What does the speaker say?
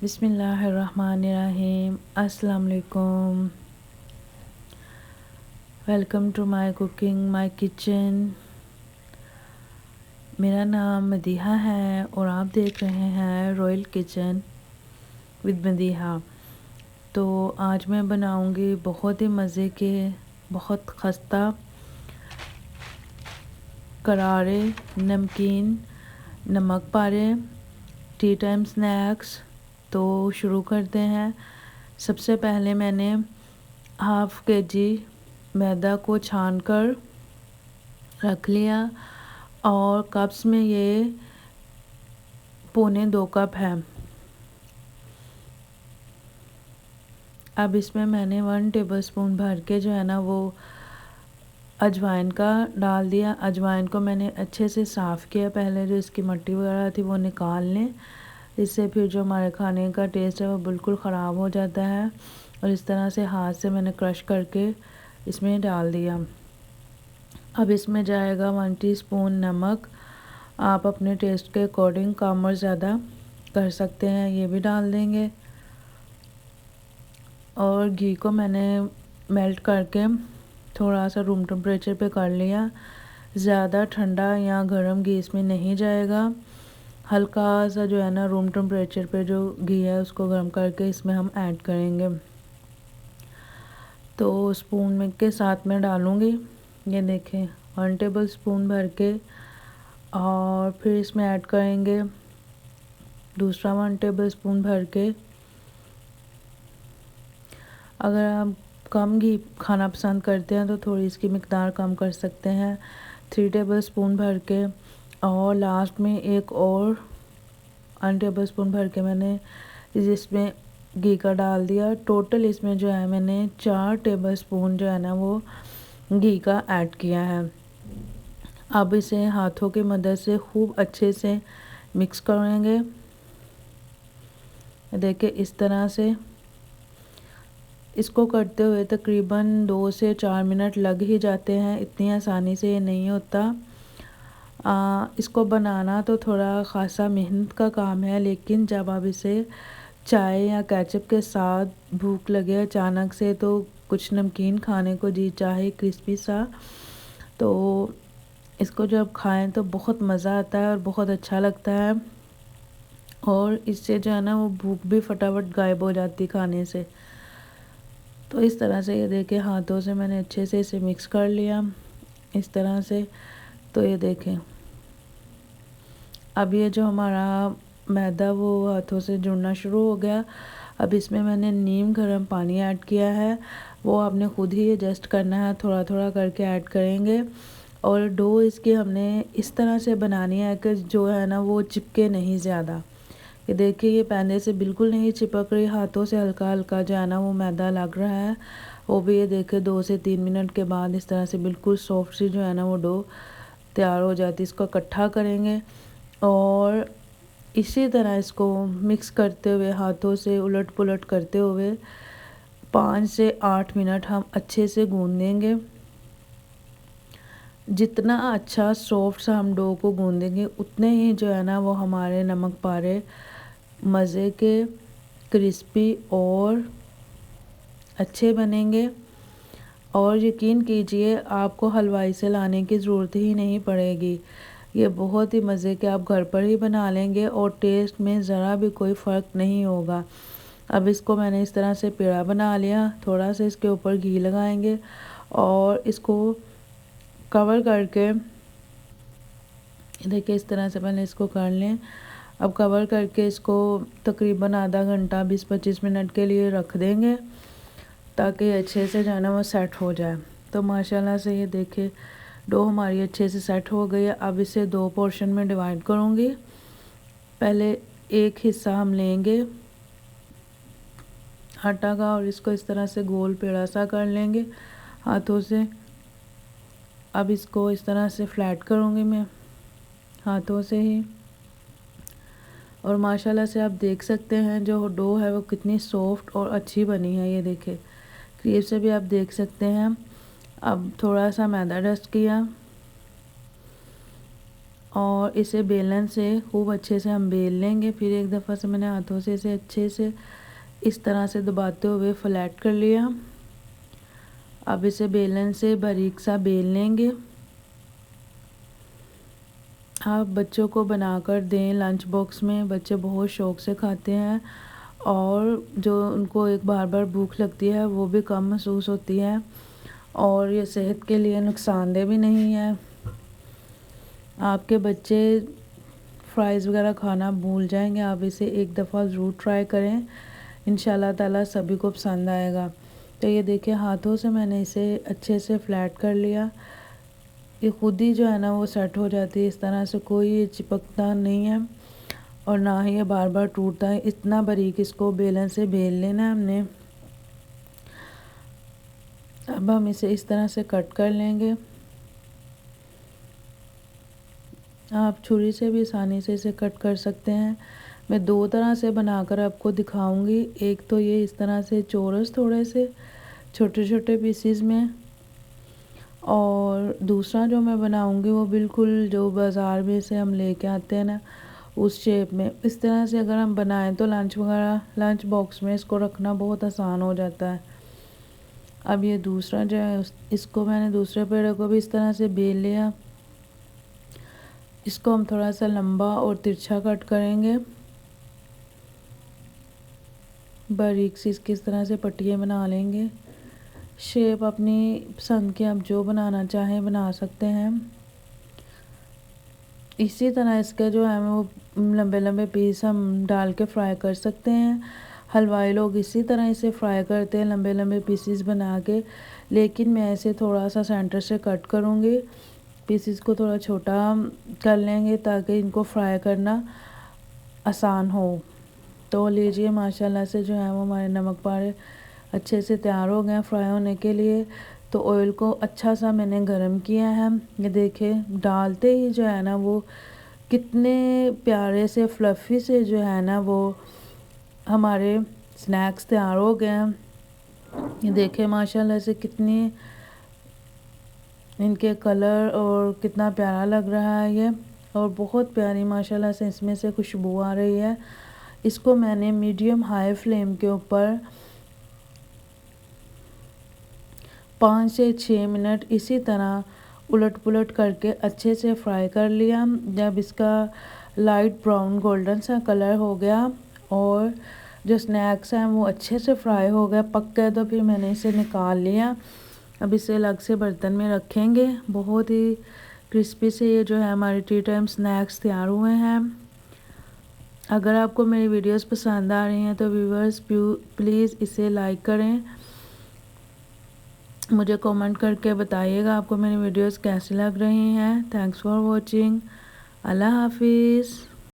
बिस्मिल्लाहिर्रहमानिर्रहीम। अस्सलाम वालेकुम। Welcome to my cooking my kitchen. मेरा नाम मदीहा है और आप देख रहे हैं रॉयल किचन विद मदीहा। तो आज मैं बनाऊंगी बहुत ही मज़े के, बहुत खस्ता, करारे, नमकीन, नमक पारे टी टाइम स्नैक्स। तो शुरू करते हैं। सबसे पहले मैंने हाफ़ के जी मैदा को छान कर रख लिया और कप्स में ये 1.25 कप है। अब इसमें मैंने 1 टेबलस्पून भर के जो है ना वो अजवाइन का डाल दिया। अजवाइन को मैंने अच्छे से साफ़ किया, पहले जो इसकी मट्टी वगैरह थी वो निकाल लें, इससे फिर जो हमारे खाने का टेस्ट है वो बिल्कुल ख़राब हो जाता है। और इस तरह से हाथ से मैंने क्रश करके इसमें डाल दिया। अब इसमें जाएगा 1 टीस्पून नमक। आप अपने टेस्ट के अकॉर्डिंग कम और ज़्यादा कर सकते हैं, ये भी डाल देंगे। और घी को मैंने मेल्ट करके थोड़ा सा रूम टेम्परेचर पे कर लिया। ज़्यादा ठंडा या गर्म घी इसमें नहीं जाएगा। हल्का सा जो है ना रूम टेम्परेचर पे जो घी है उसको गर्म करके इसमें हम ऐड करेंगे। तो स्पून में के साथ में डालूँगी, ये देखें 1 टेबल स्पून भर के। और फिर इसमें ऐड करेंगे दूसरा 1 टेबल स्पून भर के। अगर आप कम घी खाना पसंद करते हैं तो थोड़ी इसकी मिकदार कम कर सकते हैं, 3 टेबल स्पून भर के। और लास्ट में एक और 1 टेबल स्पून भर के मैंने इसमें घी का डाल दिया। टोटल इसमें जो है मैंने 4 टेबल स्पून जो है ना वो घी का ऐड किया है। अब इसे हाथों की मदद से खूब अच्छे से मिक्स करेंगे। देखिए इस तरह से इसको करते हुए तकरीबन 2 से 4 मिनट लग ही जाते हैं, इतनी आसानी से ये नहीं होता। इसको बनाना तो थोड़ा ख़ासा मेहनत का काम है, लेकिन जब आप इसे चाय या केचप के साथ भूख लगे अचानक से तो कुछ नमकीन खाने को जी चाहे क्रिस्पी सा, तो इसको जब खाएं तो बहुत मज़ा आता है और बहुत अच्छा लगता है। और इससे जो है ना वो भूख भी फटाफट गायब हो जाती खाने से। तो इस तरह से ये देखें हाथों से मैंने अच्छे से इसे मिक्स कर लिया इस तरह से। तो ये देखें अब ये जो हमारा मैदा वो हाथों से जुड़ना शुरू हो गया। अब इसमें मैंने नीम गर्म पानी ऐड किया है, वो आपने खुद ही एडजस्ट करना है, थोड़ा थोड़ा करके ऐड करेंगे। और डो इसकी हमने इस तरह से बनानी है कि जो है ना वो चिपके नहीं ज़्यादा। ये देखिए ये पैने से बिल्कुल नहीं चिपक रही, हाथों से हल्का हल्का जो है ना वो मैदा लग रहा है। वो भी ये देखिए 2 से 3 मिनट के बाद इस तरह से बिल्कुल सॉफ्ट सी जो है ना वो डो तैयार हो जाती है। इसको इकट्ठा करेंगे और इसी तरह इसको मिक्स करते हुए हाथों से उलट पुलट करते हुए 5 से 8 मिनट हम अच्छे से गूंदेंगे। जितना अच्छा सॉफ्ट सा हम डो को गूंदेंगे उतने ही जो है ना वो हमारे नमक पारे मज़े के, क्रिस्पी और अच्छे बनेंगे। और यकीन कीजिए आपको हलवाई से लाने की ज़रूरत ही नहीं पड़ेगी, ये बहुत ही मज़े के आप घर पर ही बना लेंगे और टेस्ट में ज़रा भी कोई फ़र्क नहीं होगा। अब इसको मैंने इस तरह से पेड़ा बना लिया, थोड़ा सा इसके ऊपर घी लगाएंगे और इसको कवर करके देखिए इस तरह से पहले इसको कर लें। अब कवर करके इसको तकरीबन आधा घंटा 20-25 मिनट के लिए रख देंगे ताकि अच्छे से जो है ना वो सेट हो जाए। तो माशाल्लाह से ये देखिए डो हमारी अच्छे से सेट हो गई है। अब इसे 2 पोर्शन में डिवाइड करूँगी। पहले एक हिस्सा हम लेंगे आटा का और इसको इस तरह से गोल पेड़ा सा कर लेंगे हाथों से। अब इसको इस तरह से फ्लैट करूँगी मैं हाथों से ही। और माशाल्लाह से आप देख सकते हैं जो डो है वो कितनी सॉफ्ट और अच्छी बनी है। ये देखिए करीब से भी आप देख सकते हैं। अब थोड़ा सा मैदा डस्ट किया और इसे बेलन से खूब अच्छे से हम बेल लेंगे। फिर एक दफ़ा से मैंने हाथों से इसे अच्छे से इस तरह से दबाते हुए फ्लैट कर लिया। अब इसे बेलन से बारीक सा बेल लेंगे। आप बच्चों को बनाकर दें लंच बॉक्स में, बच्चे बहुत शौक़ से खाते हैं और जो उनको एक बार बार भूख लगती है वो भी कम महसूस होती है और ये सेहत के लिए नुकसानदेह भी नहीं है। आपके बच्चे फ्राइज़ वगैरह खाना भूल जाएंगे, आप इसे एक दफ़ा ज़रूर ट्राई करें, इंशाल्लाह ताला सभी को पसंद आएगा। तो ये देखिए हाथों से मैंने इसे अच्छे से फ्लैट कर लिया। ये खुद ही जो है ना वो सेट हो जाती है, इस तरह से कोई चिपकता नहीं है और ना ही ये बार बार टूटता है। इतना बारीक इसको बेलन से बेल लेना है हमने। अब हम इसे इस तरह से कट कर लेंगे। आप छुरी से भी आसानी से इसे कट कर सकते हैं। मैं दो तरह से बनाकर आपको दिखाऊंगी। एक तो ये इस तरह से चौरस थोड़े से छोटे छोटे पीसीज में, और दूसरा जो मैं बनाऊंगी वो बिल्कुल जो बाज़ार में से हम लेके आते हैं ना उस शेप में। इस तरह से अगर हम बनाएं तो लंच बॉक्स में इसको रखना बहुत आसान हो जाता है। अब ये दूसरा जो है इसको मैंने दूसरे पेड़े को भी इस तरह से बेल लिया। इसको हम थोड़ा सा लंबा और तिरछा कट करेंगे। बारीक सी इसकी इस तरह से पट्टियाँ बना लेंगे। शेप अपनी पसंद की आप जो बनाना चाहें बना सकते हैं। इसी तरह इसके जो है वो लंबे लंबे पीस हम डाल के फ्राई कर सकते हैं। हलवाई लोग इसी तरह इसे फ्राई करते हैं, लंबे लंबे पीसीस बना के, लेकिन मैं इसे थोड़ा सा सेंटर से कट करूँगी। पीसीस को थोड़ा छोटा कर लेंगे ताकि इनको फ्राई करना आसान हो। तो लीजिए माशाल्लाह से जो है वो हमारे नमक पारे अच्छे से तैयार हो गए फ्राई होने के लिए। तो ऑयल को अच्छा सा मैंने गरम किया है। ये देखिए डालते ही जो है ना वो कितने प्यारे से फ्लफ़ी से जो है ना वो हमारे स्नैक्स तैयार हो गए हैं। ये देखिए माशाल्लाह से कितनी इनके कलर और कितना प्यारा लग रहा है ये, और बहुत प्यारी माशाल्लाह से इसमें से खुशबू आ रही है। इसको मैंने मीडियम हाई फ्लेम के ऊपर 5 से 6 मिनट इसी तरह उलट पुलट करके अच्छे से फ्राई कर लिया। जब इसका लाइट ब्राउन गोल्डन सा कलर हो गया और जो स्नैक्स हैं वो अच्छे से फ्राई हो गए पक गए, तो फिर मैंने इसे निकाल लिया। अब इसे अलग से बर्तन में रखेंगे। बहुत ही क्रिस्पी से ये जो है हमारे टी टाइम स्नैक्स तैयार हुए हैं। अगर आपको मेरी वीडियोस पसंद आ रही हैं तो व्यूअर्स प्लीज़ इसे लाइक करें, मुझे कमेंट करके बताइएगा आपको मेरी वीडियोस कैसी लग रही हैं। Thanks for watching. अल्लाह हाफिज़।